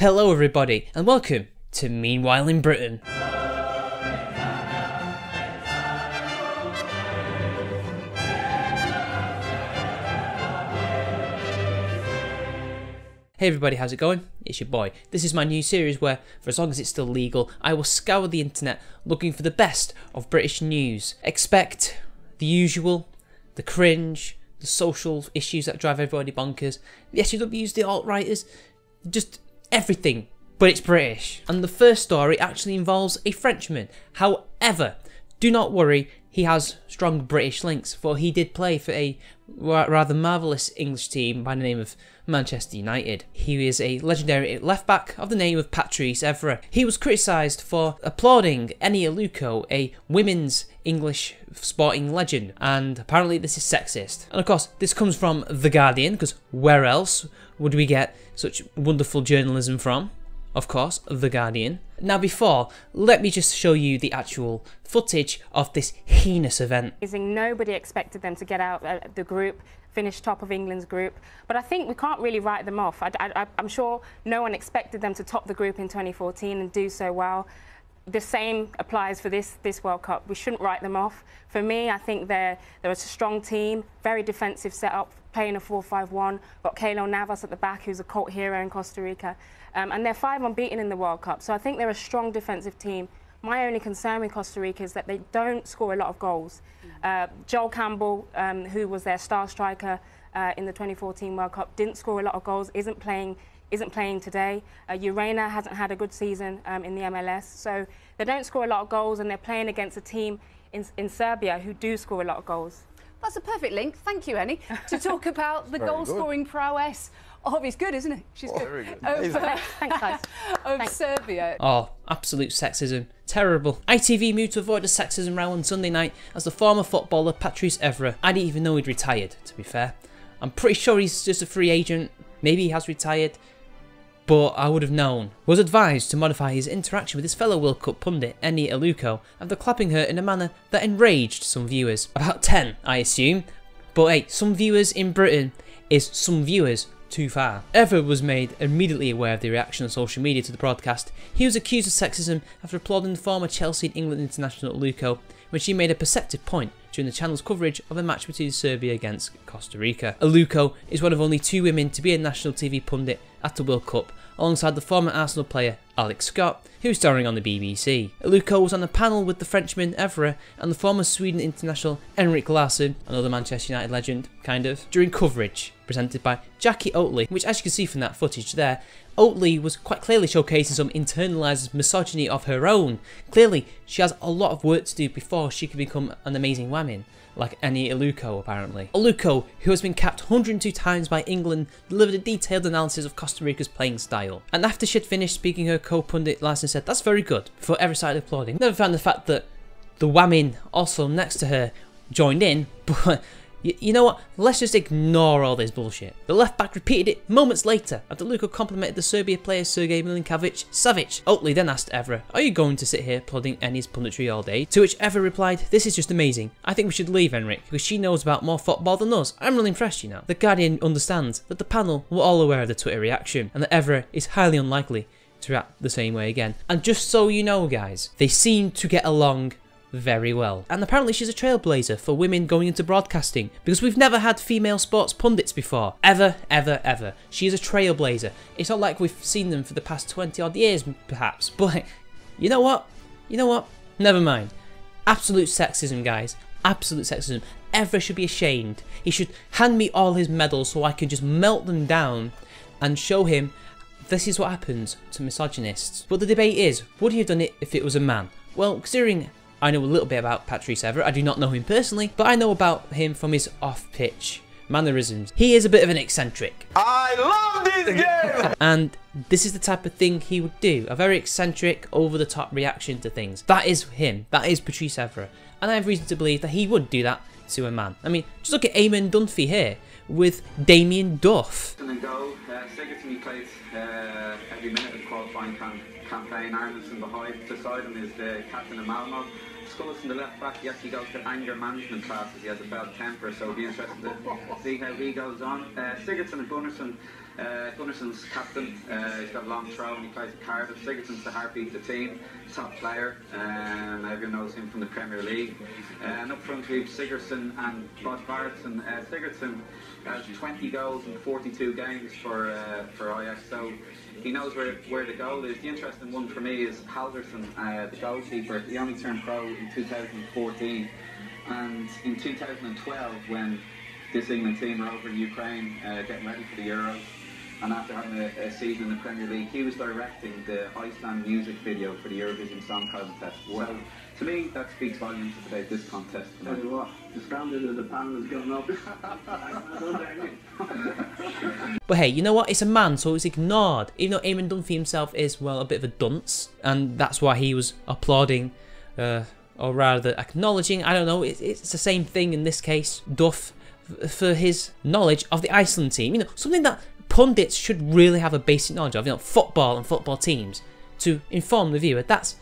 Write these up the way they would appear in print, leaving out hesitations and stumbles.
Hello everybody and welcome to Meanwhile in Britain. Hey everybody, how's it going? It's your boy. This is my new series where, for as long as it's still legal, I will scour the internet looking for the best of British news. Expect the usual, the cringe, the social issues that drive everybody bonkers, the SJWs, the alt-righters, just everything. But it's British. And the first story actually involves a Frenchman. However, do not worry, he has strong British links, for he did play for a rather marvellous English team by the name of Manchester United. He is a legendary left-back of the name of Patrice Evra. He was criticised for applauding Eni Aluko, a women's English sporting legend, and apparently this is sexist. And of course, this comes from The Guardian, because where else would we get such wonderful journalism from? Of course, The Guardian. Now let me just show you the actual footage of this heinous event. Nobody expected them to get out the group, finish top of England's group, but I think we can't really write them off. I'm sure no one expected them to top the group in 2014 and do so well. The same applies for this World Cup. We shouldn't write them off. For me, I think they're a strong team, very defensive setup, playing a 4-5-1. Got Keylor Navas at the back, who's a cult hero in Costa Rica. And they're 5 unbeaten in the World Cup, so I think they're a strong defensive team. My only concern with Costa Rica is that they don't score a lot of goals. Joel Campbell, who was their star striker in the 2014 World Cup, didn't score a lot of goals, isn't playing today. Urena hasn't had a good season in the MLS, so they don't score a lot of goals, and they're playing against a team in Serbia who do score a lot of goals. That's a perfect link, thank you, Eni, to talk about the goal-scoring prowess. Oh, he's good, isn't he? She's good. Very good. Thanks, guys. Thanks. Serbia. Oh, absolute sexism. Terrible. ITV moved to avoid a sexism row on Sunday night as the former footballer Patrice Evra, I didn't even know he'd retired, to be fair. I'm pretty sure he's just a free agent. Maybe he has retired, but I would have known. Was advised to modify his interaction with his fellow World Cup pundit Eni Aluko after clapping her in a manner that enraged some viewers. About 10, I assume. But hey, some viewers in Britain is some viewers too far. Evra was made immediately aware of the reaction on social media to the broadcast. He was accused of sexism after applauding the former Chelsea and England international Aluko when she made a perceptive point during the channel's coverage of a match between Serbia against Costa Rica. Aluko is one of only 2 women to be a national TV pundit at the World Cup, alongside the former Arsenal player Alex Scott, who's starring on the BBC. Aluko was on a panel with the Frenchman Evra and the former Sweden international Henrik Larsson, another Manchester United legend, kind of, during coverage presented by Jackie Oatley, which, as you can see from that footage there, Oatley was quite clearly showcasing some internalised misogyny of her own. Clearly, she has a lot of work to do before she can become an amazing woman, like Eni Aluko apparently. Aluko, who has been capped 102 times by England, delivered a detailed analysis of Costa Rica's playing style. And after she'd finished speaking, her co-pundit Larson said, "That's very good," before Evra started applauding. Never found the fact that the women also next to her joined in, but you know what? Let's just ignore all this bullshit. The left back repeated it moments later after Aluko complimented the Serbia player Sergej Milinkovic-Savic. Oatley then asked Evra, "Are you going to sit here applauding Eni's punditry all day?" To which Evra replied, "This is just amazing. I think we should leave Henrik because she knows about more football than us. I'm really impressed, you know." The Guardian understands that the panel were all aware of the Twitter reaction and that Evra is highly unlikely to react the same way again. And just so you know, guys, they seem to get along very well. And apparently she's a trailblazer for women going into broadcasting, because we've never had female sports pundits before. Ever, ever, ever. She is a trailblazer. It's not like we've seen them for the past 20 odd years, perhaps. But you know what? You know what? Never mind. Absolute sexism, guys. Absolute sexism. Evra should be ashamed. He should hand me all his medals so I can just melt them down and show him this is what happens to misogynists. But the debate is, would he have done it if it was a man? Well, considering I know a little bit about Patrice Evra, I do not know him personally, but I know about him from his off-pitch mannerisms. He is a bit of an eccentric. I love this game! And this is the type of thing he would do. A very eccentric, over-the-top reaction to things. That is him. That is Patrice Evra. And I have reason to believe that he would do that to a man. I mean, just look at Eamon Dunphy here with Damien Duff. And then go, second to me played every minute of qualifying campaign. Arneson beside him is the captain of Malmo. Scullis in the left back, he actually goes to anger management classes. He has a bad temper, so it'll be interesting to see how he goes on. Sigurdsson and Gunnarsson. Gunnarsson's captain. He's got a long throw and he plays at Cardiff. Sigurdsson's the heartbeat of the team, top player. Everyone knows him from the Premier League. And up front we have Sigurdsson and Bod Bartson. Sigurdsson has 20 goals in 42 games for Ajax, so he knows where the goal is. The interesting one for me is Halverson, the goalkeeper. He only turned pro in 2014, and in 2012 when this England team were over in Ukraine getting ready for the Euros, and after having a season in the Premier League, he was directing the Iceland music video for the Eurovision Song Contest. So to me, that speaks volumes about this contest. Tell you what, the standard of the panel is going up. But hey, you know what? It's a man, so it's ignored. Even though Eamon Dunphy himself is, well, a bit of a dunce, and that's why he was applauding, or rather acknowledging, I don't know, it's the same thing in this case, Duff, for his knowledge of the Iceland team. You know, something that pundits should really have a basic knowledge of, you know, football and football teams, to inform the viewer. That's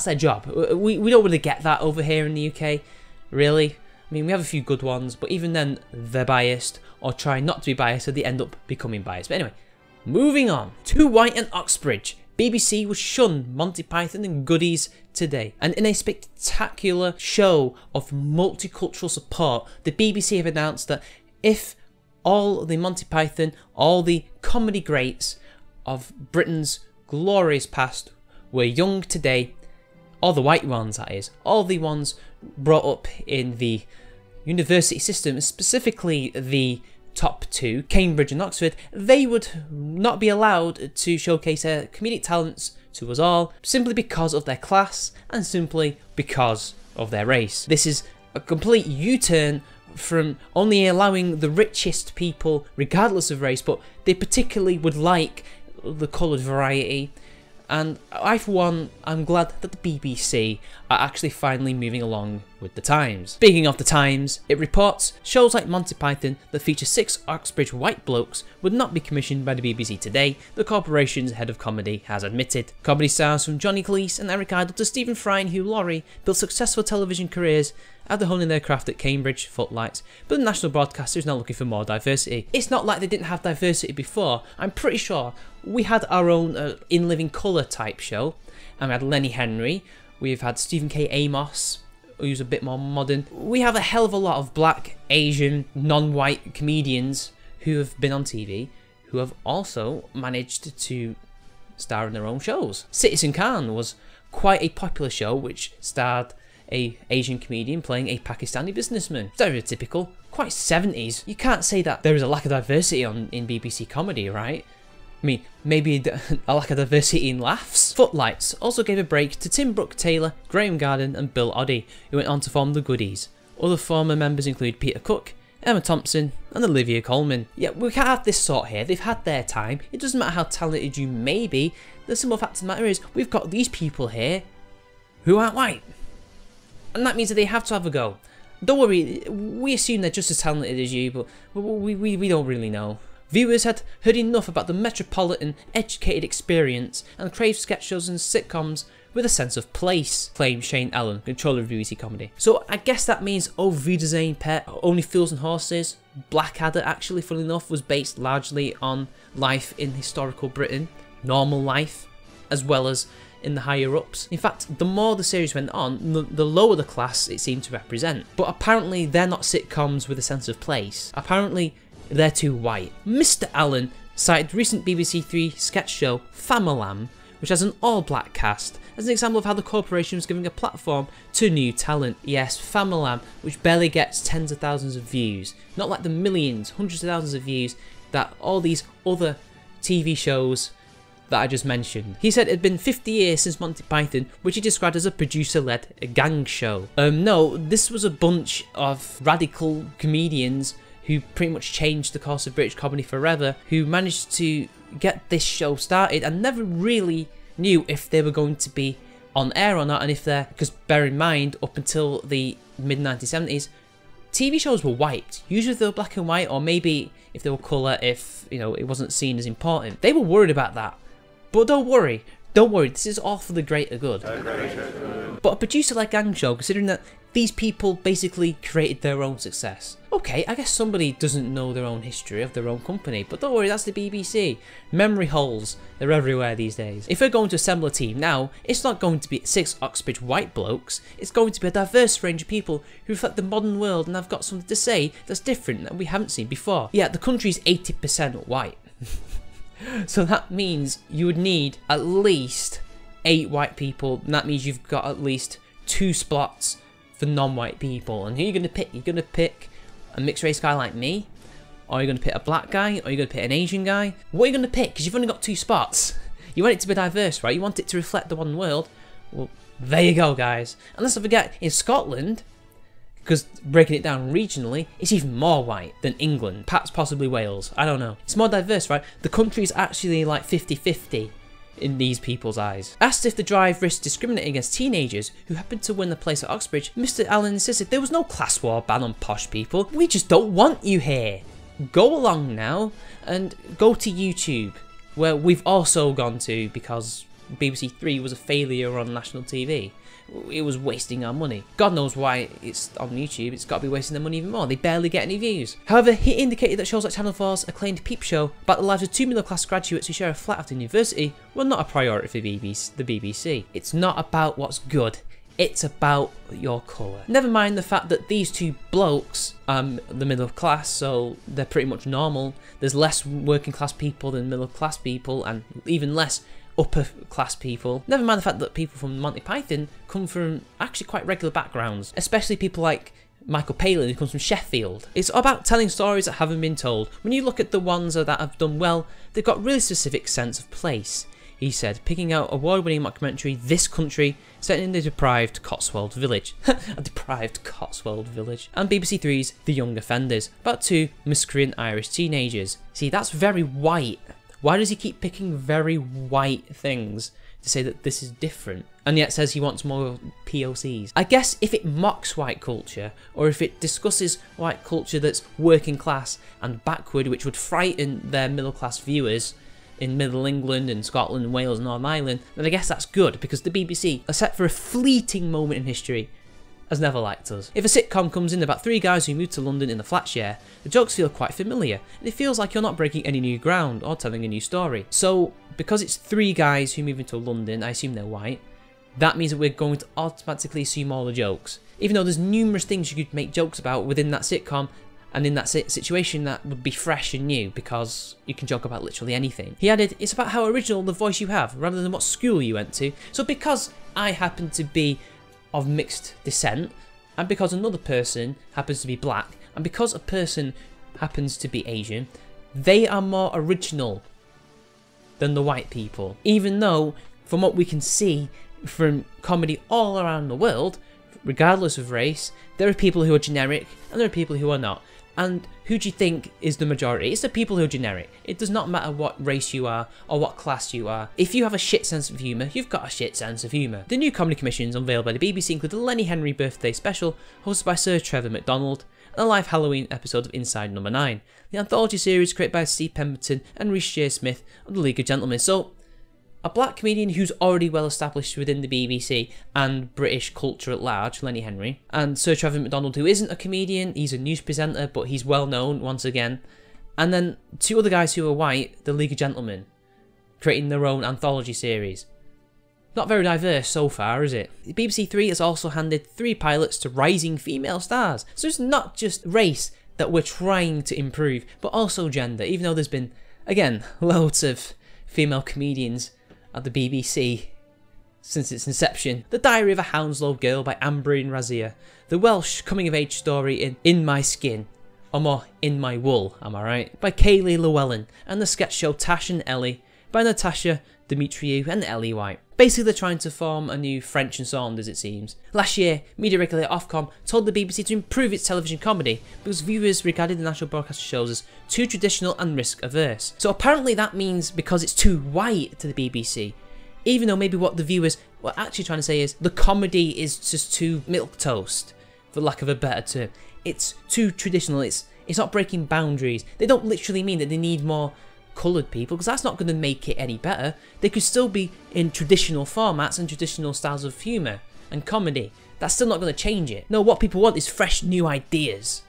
their job. We don't really get that over here in the UK, really. I mean, we have a few good ones, but even then, they're biased, or try not to be biased, so they end up becoming biased. But anyway, moving on. To White and Oxbridge. BBC will shun Monty Python and goodies today. And in a spectacular show of multicultural support, the BBC have announced that if all the Monty Python, all the comedy greats of Britain's glorious past were young today, all the white ones that is, all the ones brought up in the university system, specifically the top two, Cambridge and Oxford, they would not be allowed to showcase their comedic talents to us all, simply because of their class and simply because of their race. This is a complete U-turn from only allowing the richest people, regardless of race, but they particularly would like the coloured variety. And I, for one, I'm glad that the BBC are actually finally moving along with the times. Speaking of the times, it reports shows like Monty Python that feature 6 Oxbridge white blokes would not be commissioned by the BBC today, the corporation's head of comedy has admitted. Comedy stars from Johnny Cleese and Eric Idle to Stephen Fry and Hugh Laurie built successful television careers after honing their craft at Cambridge Footlights, but the national broadcaster is now looking for more diversity. It's not like they didn't have diversity before. I'm pretty sure we had our own In Living Colour type show, and we had Lenny Henry, we've had Stephen K. Amos, who's a bit more modern. We have a hell of a lot of black, Asian, non-white comedians who have been on TV, who have also managed to star in their own shows. Citizen Khan was quite a popular show which starred a Asian comedian playing a Pakistani businessman. Stereotypical, quite 70s. You can't say that there is a lack of diversity in BBC comedy, right? I mean, maybe a lack of diversity in laughs. Footlights also gave a break to Tim Brooke-Taylor, Graham Garden and Bill Oddie, who went on to form the Goodies. Other former members include Peter Cook, Emma Thompson and Olivia Colman. Yeah, we can't have this sort here. They've had their time. It doesn't matter how talented you may be. The simple fact of the matter is we've got these people here who aren't white. And that means that they have to have a go. Don't worry, we assume they're just as talented as you, but we don't really know. Viewers had heard enough about the metropolitan, educated experience and craved sketch shows and sitcoms with a sense of place, claimed Shane Allen, controller of BBC Comedy. So I guess that means Oh Wiedersehen Pet, Only Fools and Horses, Blackadder actually, funnily enough, was based largely on life in historical Britain, normal life, as well as in the higher ups. In fact, the more the series went on, the lower the class it seemed to represent. But apparently they're not sitcoms with a sense of place. Apparently they're too white. Mr. Allen cited recent BBC Three sketch show Famalam, which has an all-black cast, as an example of how the corporation was giving a platform to new talent. Yes, Famalam, which barely gets tens of thousands of views, not like the millions, hundreds of thousands of views that all these other TV shows that I just mentioned. He said it had been 50 years since Monty Python, which he described as a producer-led gang show. No, this was a bunch of radical comedians who pretty much changed the course of British comedy forever, who managed to get this show started and never really knew if they were going to be on air or not, and if they're, because bear in mind, up until the mid-1970s, TV shows were wiped. Usually they were black and white, or maybe if they were colour, if, you know, it wasn't seen as important. They were worried about that But don't worry, this is all for the greater good. But a producer like Gang Show, considering that these people basically created their own success. Okay, I guess somebody doesn't know their own history of their own company, but don't worry, that's the BBC. Memory holes, they're everywhere these days. If we're going to assemble a team now, it's not going to be 6 Oxbridge white blokes, it's going to be a diverse range of people who reflect the modern world and have got something to say that's different that we haven't seen before. Yeah, the country's 80% white. So that means you would need at least 8 white people, and that means you've got at least 2 spots for non-white people. And who are you going to pick? You're going to pick a mixed race guy like me? Or are you going to pick a black guy? Or are you going to pick an Asian guy? What are you going to pick? Because you've only got 2 spots. You want it to be diverse, right? You want it to reflect the modern world. Well, there you go, guys. And let's not forget, in Scotland, because breaking it down regionally, it's even more white than England, perhaps possibly Wales, I don't know. It's more diverse, right? The country's actually like 50-50 in these people's eyes. Asked if the drive risks discriminating against teenagers who happened to win the place at Oxbridge, Mr. Allen insisted there was no class war ban on posh people. We just don't want you here. Go along now and go to YouTube, where we've also gone to because BBC 3 was a failure on national TV. It was wasting our money. God knows why it's on YouTube, it's got to be wasting their money even more. They barely get any views. However, he indicated that shows like Channel 4's acclaimed Peep Show about the lives of 2 middle class graduates who share a flat after university were not a priority for the BBC. It's not about what's good, it's about your colour. Never mind the fact that these 2 blokes are the middle class, so they're pretty much normal. There's less working class people than middle class people, and even less upper class people. Never mind the fact that people from Monty Python come from actually quite regular backgrounds, especially people like Michael Palin, who comes from Sheffield. It's about telling stories that haven't been told. When you look at the ones that have done well, they've got really specific sense of place, he said, picking out award-winning mockumentary This Country, set in the deprived Cotswold village. A deprived Cotswold village. And BBC Three's The Young Offenders, about 2 miscreant Irish teenagers. See, that's very white. Why does he keep picking very white things to say that this is different? And yet says he wants more POCs. I guess if it mocks white culture, or if it discusses white culture that's working class and backward, which would frighten their middle class viewers in Middle England and Scotland and Wales and Northern Ireland, then I guess that's good, because the BBC, except for a fleeting moment in history, has never liked us. If a sitcom comes in about 3 guys who moved to London in a flat share, the jokes feel quite familiar, and it feels like you're not breaking any new ground or telling a new story. So, because it's 3 guys who move into London, I assume they're white, that means that we're going to automatically assume all the jokes. Even though there's numerous things you could make jokes about within that sitcom, and in that situation that would be fresh and new, because you can joke about literally anything. He added, it's about how original the voice you have, rather than what school you went to. So because I happen to be of mixed descent, and because another person happens to be black, and because a person happens to be Asian, they are more original than the white people. Even though, from what we can see from comedy all around the world, regardless of race, there are people who are generic and there are people who are not. And who do you think is the majority? It's the people who are generic. It does not matter what race you are or what class you are. If you have a shit sense of humour, you've got a shit sense of humour. The new comedy commissions unveiled by the BBC include the Lenny Henry birthday special, hosted by Sir Trevor McDonald, and a live Halloween episode of Inside Number 9. The anthology series created by Steve Pemberton and Rhys J. Smith of the League of Gentlemen. So, a black comedian who's already well established within the BBC and British culture at large, Lenny Henry, and Sir Trevor McDonald, who isn't a comedian, he's a news presenter, but he's well known once again, and then 2 other guys who are white, the League of Gentlemen, creating their own anthology series. Not very diverse so far, is it? BBC 3 has also handed 3 pilots to rising female stars, so it's not just race that we're trying to improve, but also gender, even though there's been, again, loads of female comedians at the BBC since its inception. The Diary of a Hounslow Girl by Ambreen Razia, the Welsh coming-of-age story in My Skin, or more, In My Wool, am I right, by Kaylee Llewellyn, and the sketch show Tash and Ellie by Natasha Demetriou and Ellie White. Basically, they're trying to form a new French and Saunders, it seems. Last year, media regulator Ofcom told the BBC to improve its television comedy because viewers regarded the national broadcaster shows as too traditional and risk-averse. So apparently that means because it's too white to the BBC, even though maybe what the viewers were actually trying to say is the comedy is just too milquetoast, for lack of a better term. It's too traditional, it's not breaking boundaries. They don't literally mean that they need more coloured people, because that's not going to make it any better. They could still be in traditional formats and traditional styles of humour and comedy. That's still not going to change it. No, what people want is fresh new ideas,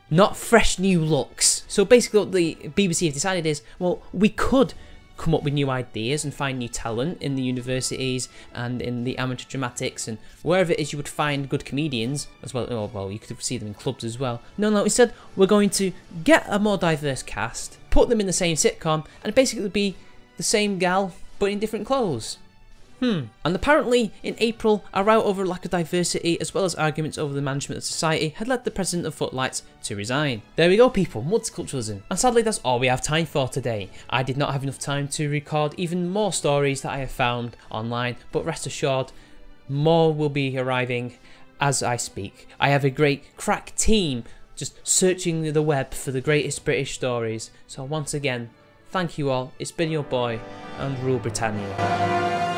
not fresh new looks. So basically what the BBC have decided is, well, we could come up with new ideas and find new talent in the universities and in the amateur dramatics and wherever it is you would find good comedians as well. Oh, well, you could see them in clubs as well. No, instead we're going to get a more diverse cast, put them in the same sitcom, and basically be the same gal but in different clothes. And apparently in April, a row over lack of diversity as well as arguments over the management of society had led the president of Footlights to resign. There we go people, multiculturalism. And sadly that's all we have time for today. I did not have enough time to record even more stories that I have found online, but rest assured, more will be arriving as I speak. I have a great crack team just searching the web for the greatest British stories. So once again, thank you all, it's been your boy, and Rule Britannia.